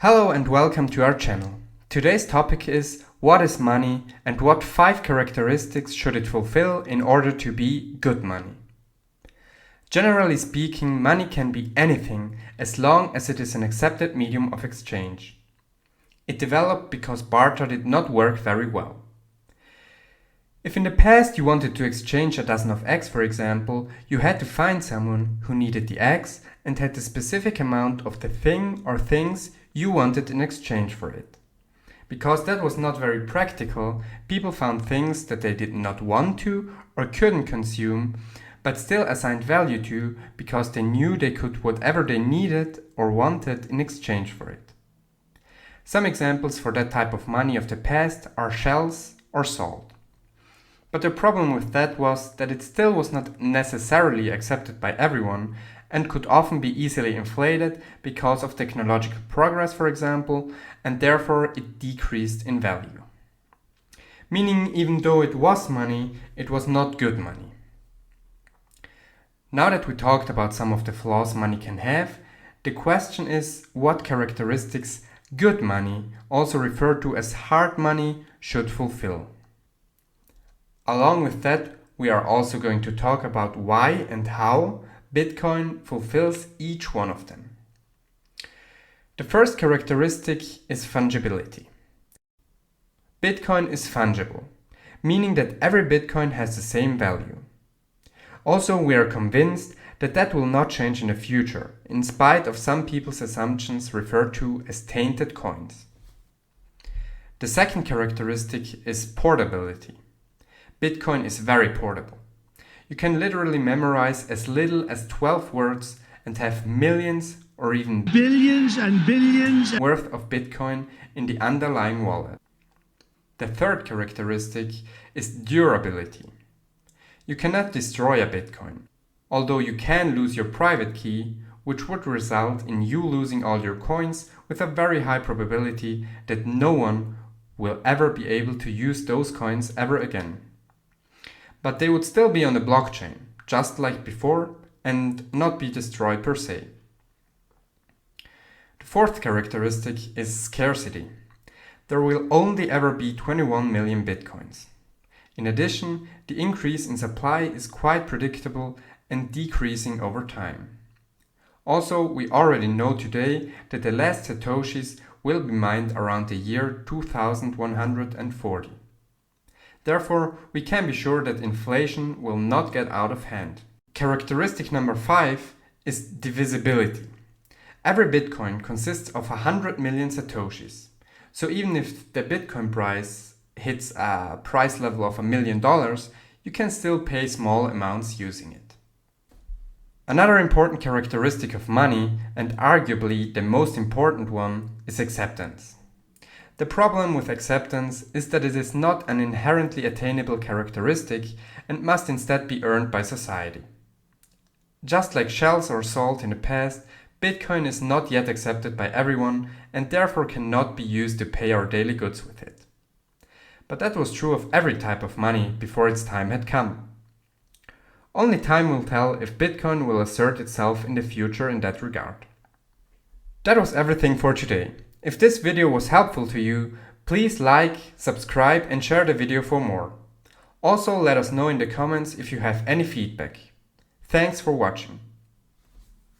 Hello and welcome to our channel. Today's topic is what is money and what 5 characteristics should it fulfill in order to be good money. Generally speaking, money can be anything as long as it is an accepted medium of exchange. It developed because barter did not work very well. If in the past you wanted to exchange a dozen of eggs, for example, you had to find someone who needed the eggs and had the specific amount of the thing or things you wanted in exchange for it. Because that was not very practical, people found things that they did not want to or couldn't consume, but still assigned value to because they knew they could whatever they needed or wanted in exchange for it. Some examples for that type of money of the past are shells or salt. But the problem with that was that it still was not necessarily accepted by everyone and could often be easily inflated because of technological progress, for example, and therefore it decreased in value. Meaning, even though it was money, it was not good money. Now that we talked about some of the flaws money can have, the question is what characteristics good money, also referred to as hard money, should fulfill. Along with that, we are also going to talk about why and how Bitcoin fulfills each one of them. The first characteristic is fungibility. Bitcoin is fungible, meaning that every Bitcoin has the same value. Also, we are convinced that that will not change in the future, in spite of some people's assumptions referred to as tainted coins. The second characteristic is portability. Bitcoin is very portable. You can literally memorize as little as 12 words and have millions or even billions and billions worth of Bitcoin in the underlying wallet. The third characteristic is durability. You cannot destroy a Bitcoin, although you can lose your private key, which would result in you losing all your coins with a very high probability that no one will ever be able to use those coins ever again. But they would still be on the blockchain, just like before, and not be destroyed per se. The fourth characteristic is scarcity. There will only ever be 21 million Bitcoins. In addition, the increase in supply is quite predictable and decreasing over time. Also, we already know today that the last Satoshis will be mined around the year 2140. Therefore, we can be sure that inflation will not get out of hand. Characteristic number 5 is divisibility. Every Bitcoin consists of 100 million Satoshis. So even if the Bitcoin price hits a price level of $1 million, you can still pay small amounts using it. Another important characteristic of money, and arguably the most important one, is acceptance. The problem with acceptance is that it is not an inherently attainable characteristic and must instead be earned by society. Just like shells or salt in the past, Bitcoin is not yet accepted by everyone and therefore cannot be used to pay our daily goods with it. But that was true of every type of money before its time had come. Only time will tell if Bitcoin will assert itself in the future in that regard. That was everything for today. If this video was helpful to you, please like, subscribe and share the video for more. Also, let us know in the comments if you have any feedback. Thanks for watching.